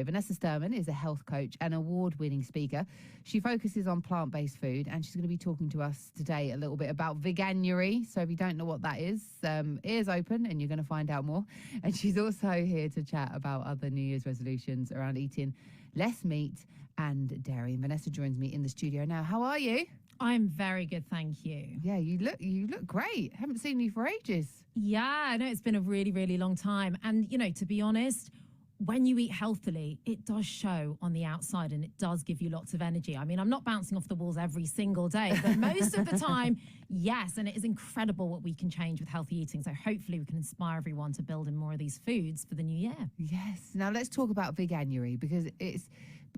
Vanessa Sturman is a health coach and award-winning speaker. She focuses on plant-based food, and she's going to be talking to us today a little bit about Veganuary. So if you don't know what that is, ears open and you're going to find out more. And she's also here to chat about other New Year's resolutions around eating less meat and dairy. And Vanessa joins me in the studio now. How are you? I'm very good, thank you. Yeah, you look great. Haven't seen you for ages. Yeah, I know it's been a really, really long time. And, you know, to be honest, when you eat healthily, it does show on the outside and it does give you lots of energy. I mean, I'm not bouncing off the walls every single day, but most of the time, yes. And it is incredible what we can change with healthy eating. So hopefully we can inspire everyone to build in more of these foods for the new year. Yes. Now let's talk about Veganuary, because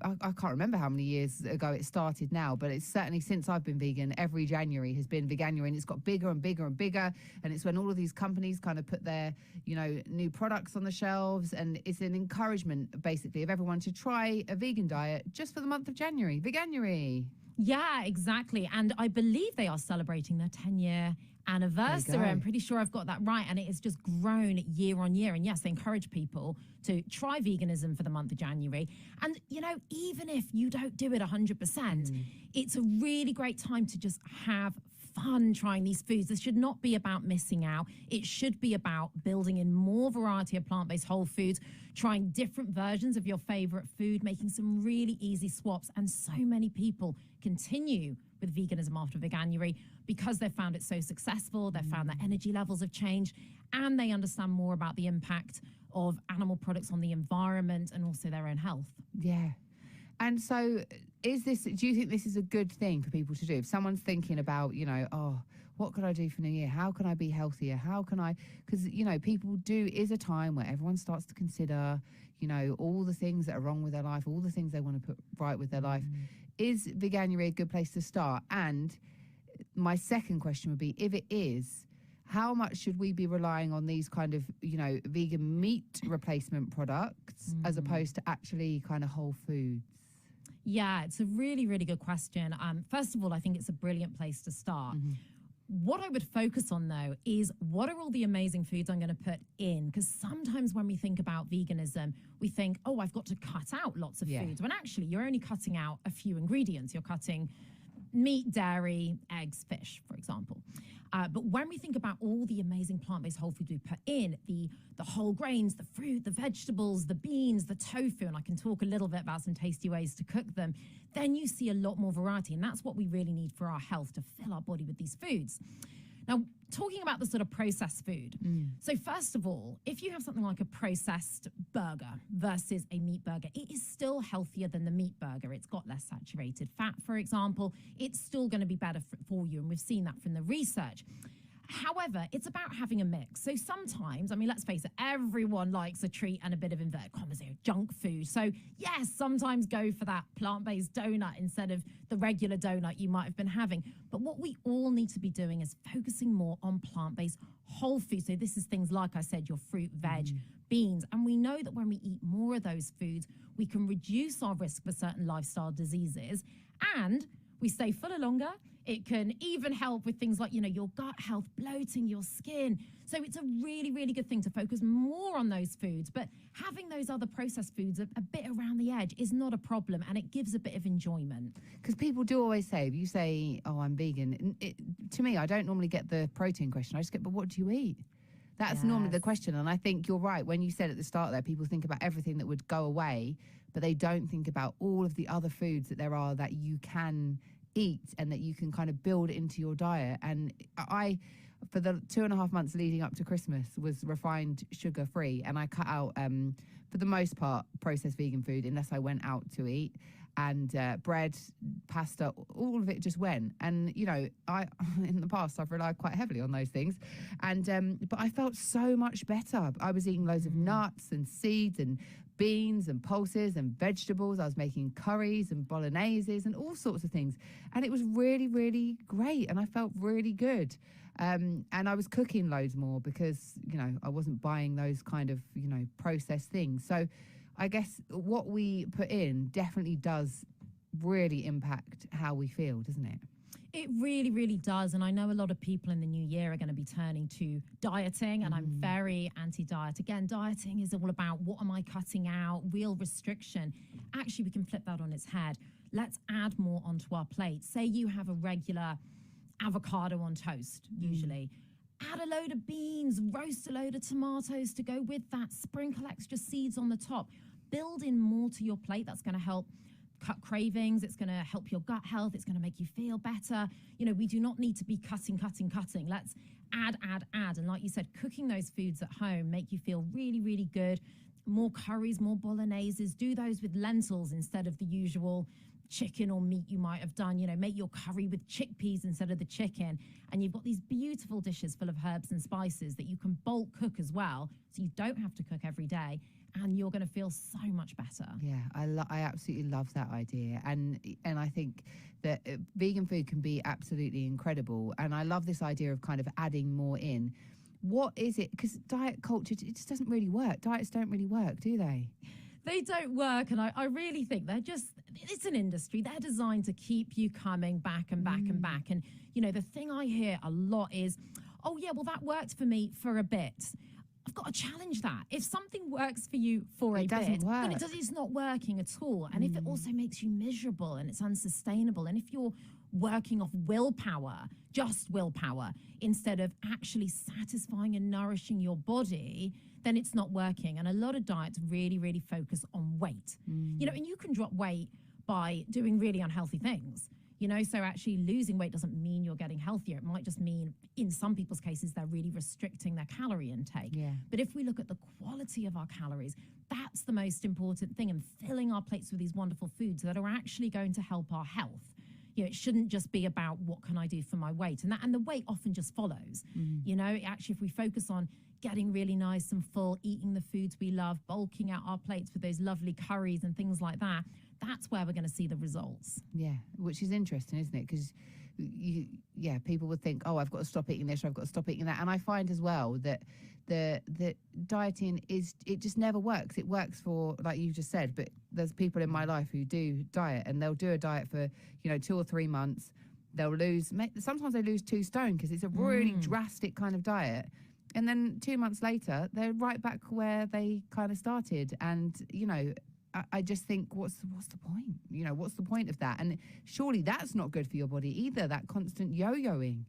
I can't remember how many years ago it started now, but it's certainly since I've been vegan, every January has been Veganuary, and it's got bigger and bigger and bigger. And it's when all of these companies kind of put their, new products on the shelves, and it's an encouragement basically of everyone to try a vegan diet just for the month of January. Veganuary. Yeah, exactly. And I believe they are celebrating their 10-year anniversary. I'm pretty sure I've got that right. And it has just grown year on year. And yes, they encourage people to try veganism for the month of January. And, even if you don't do it 100%, it's a really great time to just have fun trying these foods. This should not be about missing out. It should be about building in more variety of plant-based whole foods, trying different versions of your favorite food, making some really easy swaps. And so many people continue with veganism after Veganuary because they've found it so successful. They've found that energy levels have changed, and they understand more about the impact of animal products on the environment and also their own health. Yeah. And so do you think this is a good thing for people to do? If someone's thinking about, what could I do for New Year? How can I be healthier? Because, people is a time where everyone starts to consider, all the things that are wrong with their life, all the things they want to put right with their life. Is Veganuary a good place to start? And my second question would be, if it is, how much should we be relying on these kind of, vegan meat replacement products as opposed to actually kind of whole foods? Yeah, it's a really, really good question. First of all, I think it's a brilliant place to start. What I would focus on, though, is what are all the amazing foods I'm going to put in? Because sometimes when we think about veganism, we think, oh, I've got to cut out lots of foods. When actually you're only cutting out a few ingredients. You're cutting meat, dairy, eggs, fish, for example. But when we think about all the amazing plant-based whole foods we put in, the whole grains, the fruit, the vegetables, the beans, the tofu, and I can talk a little bit about some tasty ways to cook them, then you see a lot more variety. And that's what we really need for our health, to fill our body with these foods. Now, talking about the sort of processed food. So first of all, if you have something like a processed burger versus a meat burger, it is still healthier than the meat burger. It's got less saturated fat, for example. It's still going to be better for you, and we've seen that from the research. However, it's about having a mix. So sometimes, let's face it, everyone likes a treat and a bit of, inverted commas here, junk food. So yes, sometimes go for that plant-based donut instead of the regular donut you might have been having. But what we all need to be doing is focusing more on plant-based whole food. So this is things like I said, your fruit, veg, beans. And we know that when we eat more of those foods, we can reduce our risk for certain lifestyle diseases, and we stay fuller longer. It can even help with things like, your gut health, bloating, your skin. So it's a really, really good thing to focus more on those foods. But having those other processed foods a bit around the edge is not a problem, and it gives a bit of enjoyment. Because people do always say, if you say, oh, I'm vegan, to me, I don't normally get the protein question. I just get, but what do you eat? That's normally the question. And I think you're right. When you said at the start there, people think about everything that would go away, but they don't think about all of the other foods that there are that you can eat and that you can kind of build into your diet. And I, for the 2.5 months leading up to Christmas, was refined sugar free, and I cut out for the most part processed vegan food unless I went out to eat, and bread, pasta, all of it just went. And I in the past I've relied quite heavily on those things, and but I felt so much better. I was eating loads of nuts and seeds and beans and pulses and vegetables. I was making curries and bologneses and all sorts of things, and it was really, really great, and I felt really good. And I was cooking loads more because I wasn't buying those kind of processed things. So I guess what we put in definitely does really impact how we feel, doesn't it? It really, really does. And I know a lot of people in the new year are going to be turning to dieting, and I'm very anti-diet. Again, dieting is all about what am I cutting out, real restriction. Actually, we can flip that on its head. Let's add more onto our plate. Say you have a regular avocado on toast, usually. Add a load of beans, roast a load of tomatoes to go with that, sprinkle extra seeds on the top. Build in more to your plate. That's going to help cut cravings. It's going to help your gut health. It's going to make you feel better. You know, we do not need to be cutting. Let's add. And like you said, cooking those foods at home make you feel really, really good. More curries, more bologneses. Do those with lentils instead of the usual chicken or meat you might have done. You know, make your curry with chickpeas instead of the chicken. And you've got these beautiful dishes full of herbs and spices that you can bulk cook as well. So you don't have to cook every day. And you're going to feel so much better. Yeah, I absolutely love that idea. And I think that vegan food can be absolutely incredible. And I love this idea of kind of adding more in. What is it? Because diet culture, it just doesn't really work. Diets don't really work, do they? They don't work. And I really think it's an industry. They're designed to keep you coming back and back and back. And, you know, the thing I hear a lot is, oh, yeah, well, that worked for me for a bit. I've got to challenge that. If something works for you for a bit, then it's not working at all. And if it also makes you miserable and it's unsustainable, and if you're working off willpower, just willpower, instead of actually satisfying and nourishing your body, then it's not working. And a lot of diets really, really focus on weight. You know, and you can drop weight by doing really unhealthy things. You know, so actually losing weight doesn't mean you're getting healthier. It might just mean, in some people's cases, they're really restricting their calorie intake. Yeah. But if we look at the quality of our calories, that's the most important thing, and filling our plates with these wonderful foods that are actually going to help our health. You know, it shouldn't just be about what can I do for my weight, and the weight often just follows. You know, actually, if we focus on getting really nice and full, eating the foods we love, bulking out our plates with those lovely curries and things like that, that's where we're going to see the results. Yeah, which is interesting, isn't it? Because people would think, oh, I've got to stop eating this, or I've got to stop eating that. And I find as well that the dieting it just never works. It works for, like you just said, but there's people in my life who do diet, and they'll do a diet for 2 or 3 months. Sometimes they lose 2 stone because it's a really drastic kind of diet. And then 2 months later, they're right back where they kind of started. And, I just think, what's the point? What's the point of that? And surely that's not good for your body either, that constant yo-yoing.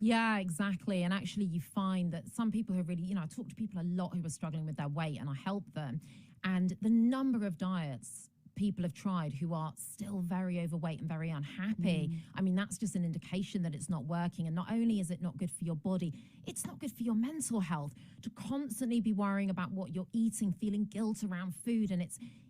Yeah, exactly. And actually you find that some people who really, I talk to people a lot who are struggling with their weight, and I help them. And the number of diets people have tried who are still very overweight and very unhappy. I mean, that's just an indication that it's not working. And not only is it not good for your body, it's not good for your mental health to constantly be worrying about what you're eating, feeling guilt around food. And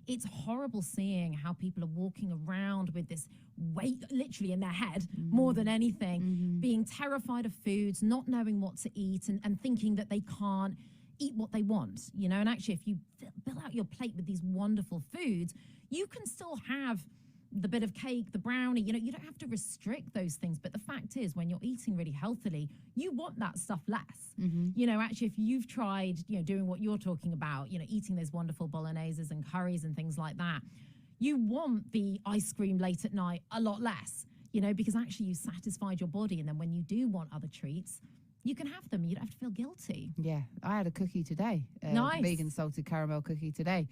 it's horrible seeing how people are walking around with this weight literally in their head more than anything, being terrified of foods, not knowing what to eat, and thinking that they can't eat what they want, and actually if you fill out your plate with these wonderful foods, you can still have the bit of cake, the brownie, you don't have to restrict those things. But the fact is, when you're eating really healthily, you want that stuff less. Actually, if you've tried, doing what you're talking about, eating those wonderful bologneses and curries and things like that, you want the ice cream late at night a lot less, because actually you satisfied your body. And then when you do want other treats, you can have them. You don't have to feel guilty. Yeah, I had a cookie today, nice. Vegan salted caramel cookie today,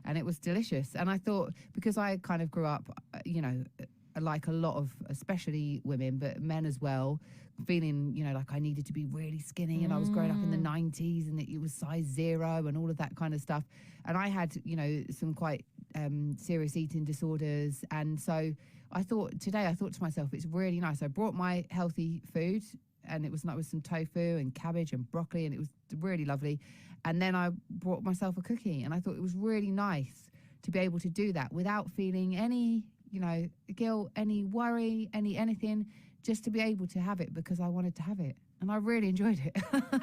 and it was delicious. And I thought, because I kind of grew up, like a lot of, especially women, but men as well, feeling, like I needed to be really skinny, and I was growing up in the 90s, and it was size 0 and all of that kind of stuff. And I had, some quite serious eating disorders. And so I thought to myself, it's really nice. I brought my healthy food, and it was like with some tofu and cabbage and broccoli, and it was really lovely. And then I brought myself a cookie, and I thought it was really nice to be able to do that without feeling any, guilt, any worry, anything, just to be able to have it because I wanted to have it. And I really enjoyed it.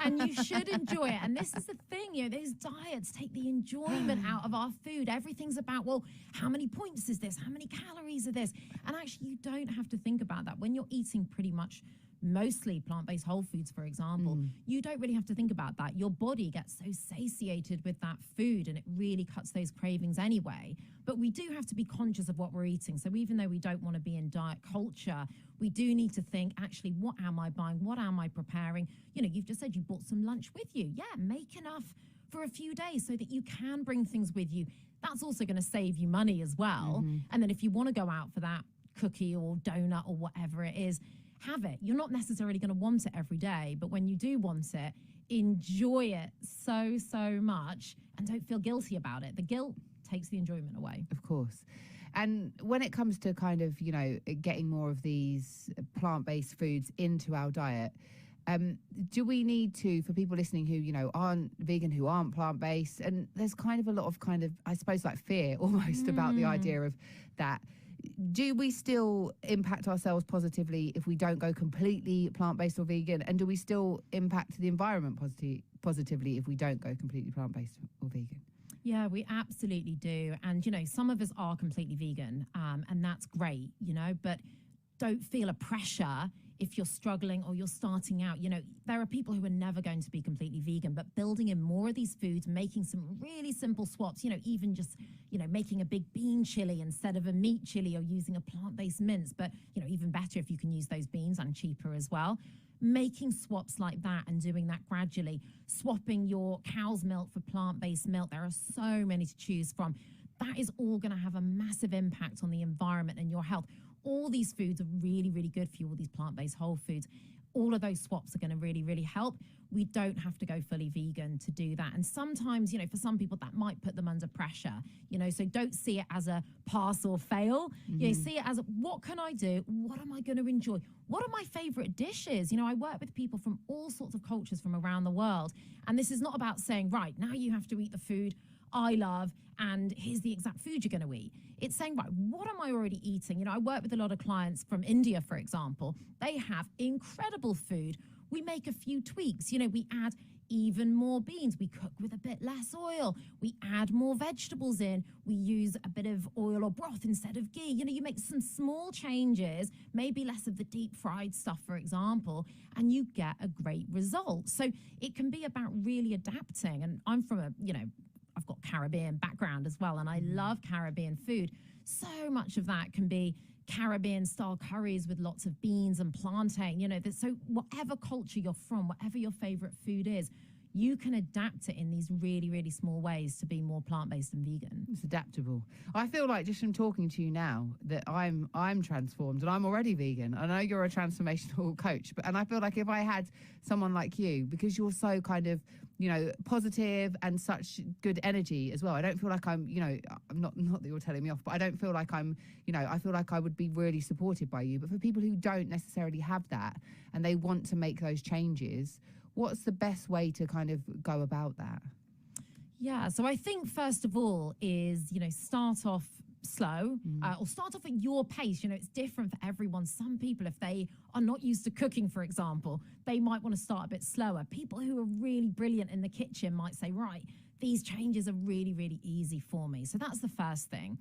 And you should enjoy it. And this is the thing, those diets take the enjoyment out of our food. Everything's about, well, how many points is this? How many calories are this? And actually, you don't have to think about that. When you're eating pretty much mostly plant-based whole foods, for example, you don't really have to think about that. Your body gets so satiated with that food and it really cuts those cravings anyway. But we do have to be conscious of what we're eating. So even though we don't want to be in diet culture, we do need to think, actually, what am I buying? What am I preparing? You know, you've just said you brought some lunch with you. Yeah, make enough for a few days so that you can bring things with you. That's also going to save you money as well. And then if you want to go out for that cookie or donut or whatever it is, have it. You're not necessarily going to want it every day, but when you do want it, enjoy it so, so much and don't feel guilty about it. The guilt takes the enjoyment away. Of course. And when it comes to kind of, you know, getting more of these plant-based foods into our diet, do we need to, for people listening who, you know, aren't vegan, who aren't plant-based, and there's kind of a lot of kind of, I suppose, like fear almost about the idea of that. Do we still impact ourselves positively if we don't go completely plant-based or vegan? And do we still impact the environment positively if we don't go completely plant-based or vegan? Yeah, we absolutely do. And, you know, some of us are completely vegan, and that's great, you know, but don't feel a pressure if you're struggling or you're starting out. You know, there are people who are never going to be completely vegan, but building in more of these foods, making some really simple swaps, you know, even just, you know, making a big bean chili instead of a meat chili or using a plant-based mince. But, you know, even better if you can use those beans, and cheaper as well. Making swaps like that and doing that gradually, swapping your cow's milk for plant-based milk. There are so many to choose from. That is all going to have a massive impact on the environment and your health. All these foods are really, really good for you, all these plant-based whole foods. All of those swaps are going to really, really help. We don't have to go fully vegan to do that. And sometimes, you know, for some people that might put them under pressure, you know, so don't see it as a pass or fail. You know, see it as what can I do? What am I going to enjoy? What are my favorite dishes? You know, I work with people from all sorts of cultures from around the world. And this is not about saying, right, now you have to eat the food I love, and here's the exact food you're going to eat. It's saying, right, what am I already eating? You know, I work with a lot of clients from India, for example. They have incredible food. We make a few tweaks. You know, we add even more beans. We cook with a bit less oil. We add more vegetables in. We use a bit of oil or broth instead of ghee. You know, you make some small changes, maybe less of the deep fried stuff, for example, and you get a great result. So it can be about really adapting. And I'm from a, you know, I've got Caribbean background as well, and I love Caribbean food. So much of that can be Caribbean style curries with lots of beans and plantain, you know, so whatever culture you're from, whatever your favorite food is, you can adapt it in these really, really small ways to be more plant-based and vegan. It's adaptable. I feel like just from talking to you now that I'm transformed, and I'm already vegan. I know you're a transformational coach, and I feel like if I had someone like you, because you're so kind of, you know, positive and such good energy as well. I don't feel like I'm, you know, I'm not that you're telling me off, but I don't feel like I'm, you know, I feel like I would be really supported by you. But for people who don't necessarily have that and they want to make those changes, what's the best way to kind of go about that? Yeah, so I think first of all is, you know, start off slow or start off at your pace. You know, it's different for everyone. Some people, if they are not used to cooking, for example, they might want to start a bit slower. People who are really brilliant in the kitchen might say, right, these changes are really, really easy for me. So that's the first thing.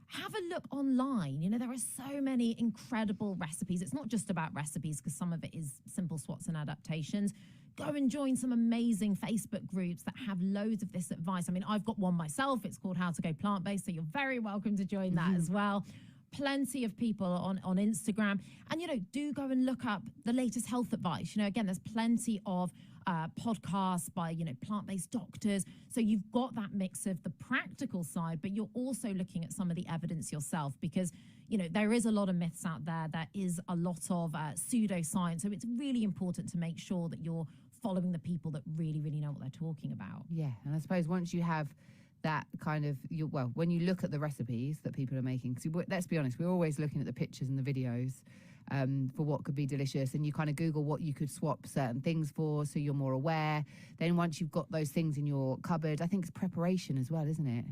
Have a look online. You know, there are so many incredible recipes. It's not just about recipes, because some of it is simple swaps and adaptations. Go and join some amazing Facebook groups that have loads of this advice. I mean, I've got one myself. It's called How to Go Plant-Based, so you're very welcome to join that as well. Plenty of people on Instagram. And, you know, do go and look up the latest health advice. You know, again, there's plenty of podcasts by, you know, plant-based doctors. So you've got that mix of the practical side, but you're also looking at some of the evidence yourself, because, you know, there is a lot of myths out there. There is a lot of pseudoscience. So it's really important to make sure that you're following the people that really, really know what they're talking about. Yeah, and I suppose once you have that kind of, well, when you look at the recipes that people are making, because let's be honest, we're always looking at the pictures and the videos for what could be delicious, and you kind of Google what you could swap certain things for, so you're more aware. Then once you've got those things in your cupboard, I think it's preparation as well, isn't it?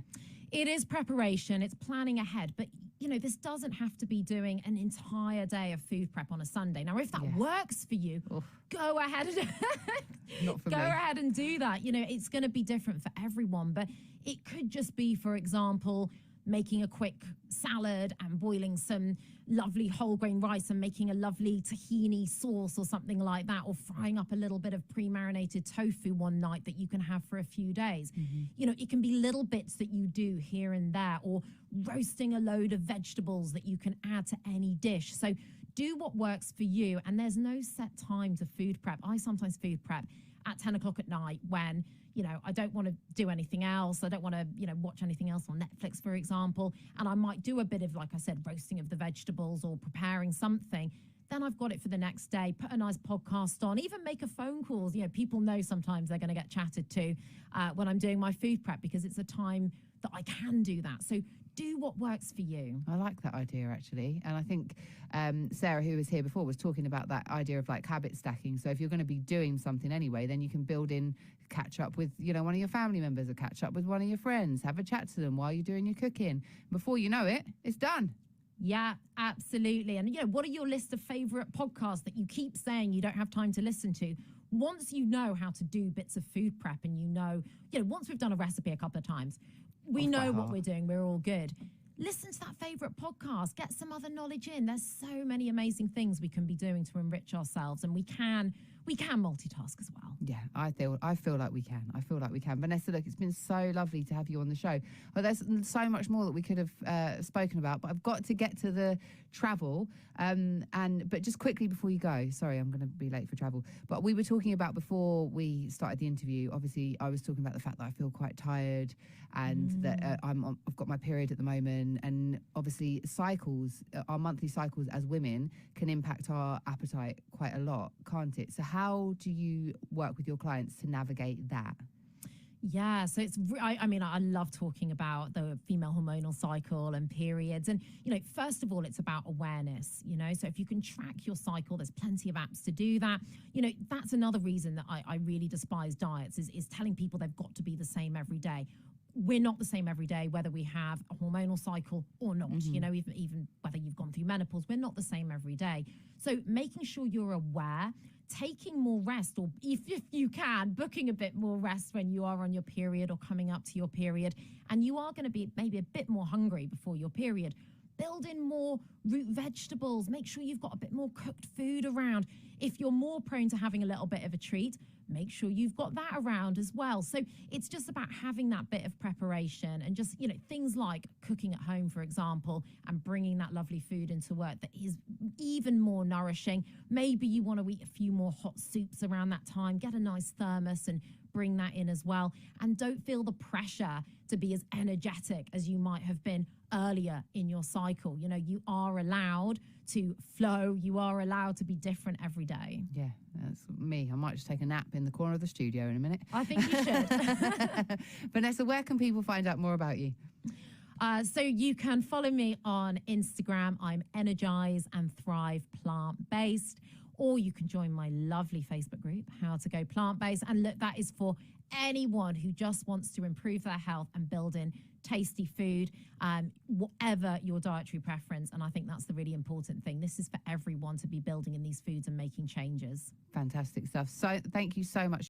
It is preparation, it's planning ahead, but you know, this doesn't have to be doing an entire day of food prep on a Sunday. Now, if that works for you, go ahead and Not for go me. ahead and do that. You know, it's going to be different for everyone, but it could just be, for example, making a quick salad and boiling some lovely whole grain rice and making a lovely tahini sauce or something like that, or frying up a little bit of pre-marinated tofu one night that you can have for a few days. You know, it can be little bits that you do here and there, or roasting a load of vegetables that you can add to any dish. So do what works for you, and there's no set time to food prep. I sometimes food prep at 10 o'clock at night when, you know, I don't want to do anything else. I don't want to, you know, watch anything else on Netflix, for example. And I might do a bit of, like I said, roasting of the vegetables or preparing something. Then I've got it for the next day, put a nice podcast on, even make a phone call. You know, people know sometimes they're going to get chatted to when I'm doing my food prep, because it's a time that I can do that. So do what works for you. I like that idea, actually. And I think Sarah, who was here before, was talking about that idea of like habit stacking. So if you're going to be doing something anyway, then you can build in, catch up with, you know, one of your family members, or catch up with one of your friends, have a chat to them while you're doing your cooking. Before you know it, it's done. Yeah, absolutely. And, you know, what are your list of favorite podcasts that you keep saying you don't have time to listen to? Once you know how to do bits of food prep, and you know, once we've done a recipe a couple of times, we know what we're doing, we're all good. Listen to that favorite podcast, get some other knowledge in. There's so many amazing things we can be doing to enrich ourselves, and we can multitask as well. Yeah, I feel like we can. I feel like we can. Vanessa, look, it's been so lovely to have you on the show. Well, there's so much more that we could have spoken about, but I've got to get to the travel. But just quickly before you go, sorry, I'm going to be late for travel. But we were talking about, before we started the interview, obviously I was talking about the fact that I feel quite tired, and that I've got my period at the moment, and obviously cycles, our monthly cycles as women, can impact our appetite quite a lot, can't it? So how do you work with your clients to navigate that? Yeah, so I mean, I love talking about the female hormonal cycle and periods. And, you know, first of all, it's about awareness, you know. So if you can track your cycle, there's plenty of apps to do that. You know, that's another reason that I really despise diets, is telling people they've got to be the same every day. We're not the same every day, whether we have a hormonal cycle or not. You know, even whether you've gone through menopause, we're not the same every day. So making sure you're aware, taking more rest, or if you can, booking a bit more rest when you are on your period or coming up to your period, and you are going to be maybe a bit more hungry before your period. Build in more root vegetables. Make sure you've got a bit more cooked food around. If you're more prone to having a little bit of a treat, make sure you've got that around as well. So it's just about having that bit of preparation, and just, you know, things like cooking at home, for example, and bringing that lovely food into work that is even more nourishing. Maybe you want to eat a few more hot soups around that time. Get a nice thermos and bring that in as well. And don't feel the pressure to be as energetic as you might have been earlier in your cycle. You know, you are allowed to flow. You are allowed to be different every day. Yeah, that's me. I might just take a nap in the corner of the studio in a minute. I think you should. Vanessa, where can people find out more about you? So you can follow me on Instagram. I'm Energize and Thrive Plant-Based. Or you can join my lovely Facebook group, How to Go Plant-Based. And look, that is for anyone who just wants to improve their health and build in tasty food, whatever your dietary preference. And I think that's the really important thing. This is for everyone to be building in these foods and making changes. Fantastic stuff. So thank you so much